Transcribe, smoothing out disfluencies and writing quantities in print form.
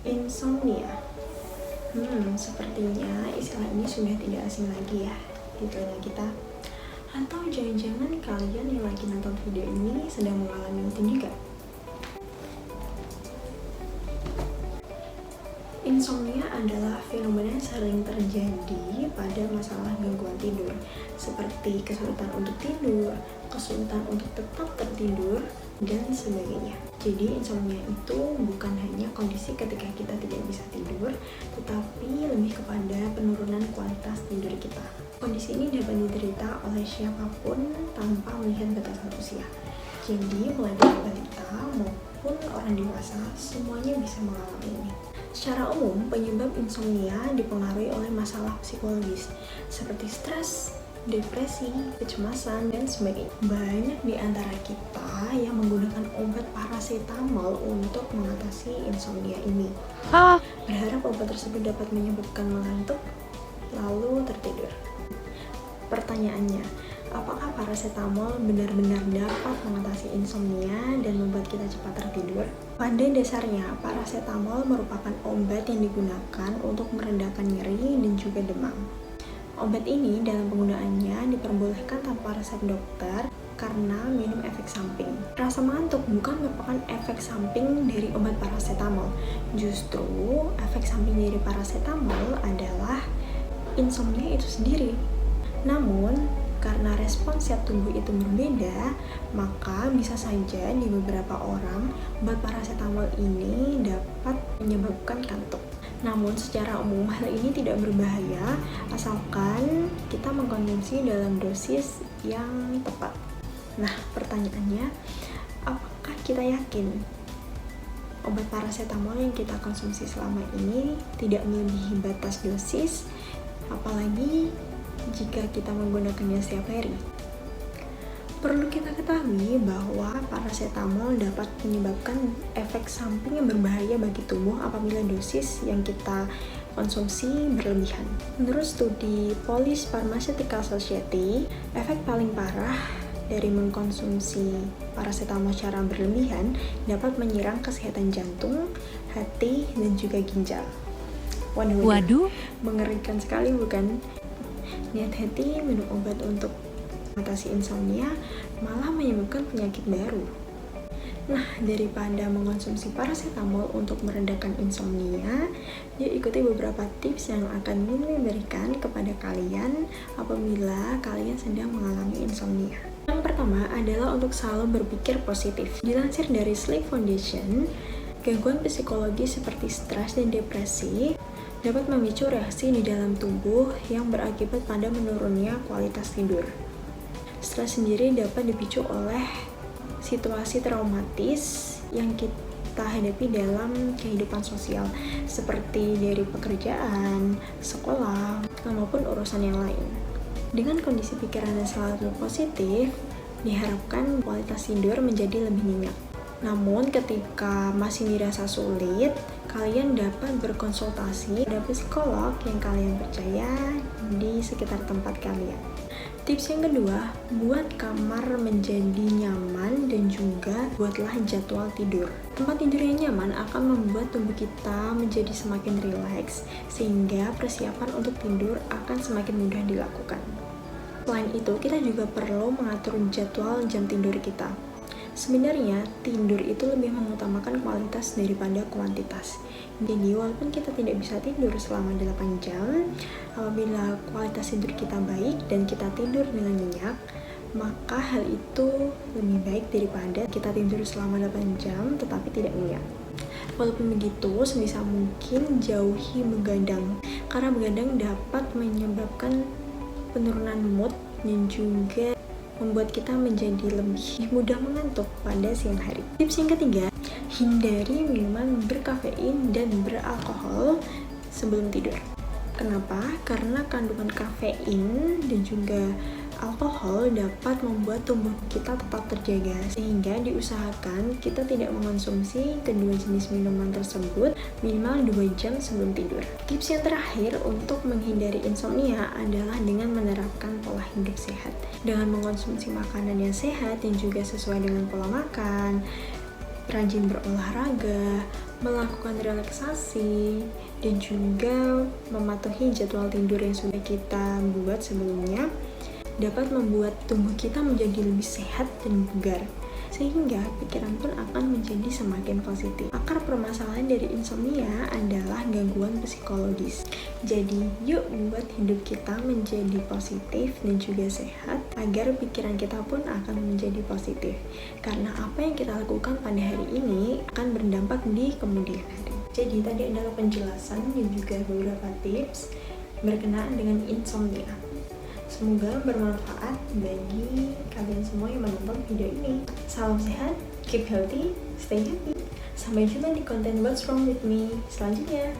Insomnia. Sepertinya istilah ini sudah tidak asing lagi ya di telinga kita. Atau jangan-jangan kalian yang lagi nonton video ini sedang mengalami itu juga? Insomnia adalah fenomena yang sering terjadi pada masalah gangguan tidur, seperti kesulitan untuk tidur, kesulitan untuk tetap tertidur, dan sebagainya. Jadi insomnia itu bukan hanya kondisi ketika kita tidak bisa tidur, tetapi lebih kepada penurunan kualitas tidur kita. Kondisi ini dapat diderita oleh siapapun tanpa melihat batasan usia. Jadi mulai dari balita maupun orang dewasa, semuanya bisa mengalami ini. Secara umum, penyebab insomnia dipengaruhi oleh masalah psikologis seperti stres, depresi, kecemasan, dan sebagainya. Banyak di antara kita yang menggunakan obat paracetamol untuk mengatasi insomnia ini. Berharap obat tersebut dapat menyebabkan mengantuk, lalu tertidur. Pertanyaannya, apakah paracetamol benar-benar dapat mengatasi insomnia dan membuat kita cepat tertidur? Pada dasarnya, paracetamol merupakan obat yang digunakan untuk meredakan nyeri dan juga demam. Obat ini dalam penggunaannya diperbolehkan tanpa resep dokter karena minum efek samping. Rasa mengantuk bukan merupakan efek samping dari obat paracetamol. Justru, efek samping dari paracetamol adalah insomnia itu sendiri. Namun, karena respons siap tubuh itu berbeda, maka bisa saja di beberapa orang obat paracetamol ini dapat menyebabkan kantuk. Namun secara umum hal ini tidak berbahaya asalkan kita mengkonsumsi dalam dosis yang tepat. Nah, pertanyaannya, apakah kita yakin obat paracetamol yang kita konsumsi selama ini tidak melebihi batas dosis, apalagi jika kita menggunakannya setiap hari? Perlu kita ketahui bahwa paracetamol dapat menyebabkan efek samping yang berbahaya bagi tubuh apabila dosis yang kita konsumsi berlebihan. Menurut studi Polish Pharmaceutical Society, efek paling parah dari mengkonsumsi paracetamol secara berlebihan dapat menyerang kesehatan jantung, hati, dan juga ginjal. Waduh, mengerikan sekali bukan? Niat hati minum obat untuk mengatasi insomnia malah menyebabkan penyakit baru. Nah, daripada mengonsumsi paracetamol untuk meredakan insomnia, yuk ikuti beberapa tips yang akan Mimi berikan kepada kalian apabila kalian sedang mengalami insomnia. Yang pertama adalah untuk selalu berpikir positif. Dilansir dari Sleep Foundation, gangguan psikologis seperti stres dan depresi dapat memicu reaksi di dalam tubuh yang berakibat pada menurunnya kualitas tidur. Stres sendiri dapat dipicu oleh situasi traumatis yang kita hadapi dalam kehidupan sosial, seperti dari pekerjaan, sekolah, maupun urusan yang lain. Dengan kondisi pikiran yang selalu positif, diharapkan kualitas tidur menjadi lebih nyenyak. Namun ketika masih dirasa sulit, kalian dapat berkonsultasi pada psikolog yang kalian percaya di sekitar tempat kalian. Tips yang kedua, buat kamar menjadi nyaman dan juga buatlah jadwal tidur. Tempat tidur yang nyaman akan membuat tubuh kita menjadi semakin rileks, sehingga persiapan untuk tidur akan semakin mudah dilakukan. Selain itu, kita juga perlu mengatur jadwal jam tidur kita. Sebenarnya, tidur itu lebih mengutamakan kualitas daripada kuantitas. Jadi, walaupun kita tidak bisa tidur selama 8 jam, apabila kualitas tidur kita baik dan kita tidur dengan nyenyak, maka hal itu lebih baik daripada kita tidur selama 8 jam tetapi tidak nyenyak. Walaupun begitu, sebisa mungkin jauhi begadang, karena begadang dapat menyebabkan penurunan mood dan juga membuat kita menjadi lebih mudah mengantuk pada siang hari. Tips yang ketiga, hindari minuman berkafein dan beralkohol sebelum tidur. Kenapa? Karena kandungan kafein dan juga alkohol dapat membuat tubuh kita tetap terjaga, sehingga diusahakan kita tidak mengonsumsi kedua jenis minuman tersebut minimal 2 jam sebelum tidur. Tips yang terakhir untuk menghindari insomnia adalah dengan menerapkan pola hidup sehat. Dengan mengonsumsi makanan yang sehat dan juga sesuai dengan pola makan, rajin berolahraga, melakukan relaksasi, dan juga mematuhi jadwal tidur yang sudah kita buat sebelumnya dapat membuat tubuh kita menjadi lebih sehat dan bugar, sehingga pikiran pun akan menjadi semakin positif. Akar permasalahan dari insomnia adalah gangguan psikologis. Jadi, yuk buat hidup kita menjadi positif dan juga sehat, agar pikiran kita pun akan menjadi positif. Karena apa yang kita lakukan pada hari ini akan berdampak di kemudian hari. Jadi, tadi adalah penjelasan dan juga beberapa tips berkenaan dengan insomnia. Semoga bermanfaat bagi kalian semua yang menonton video ini. Salam sehat, keep healthy, stay happy. Sampai jumpa di konten What's Wrong With Me selanjutnya.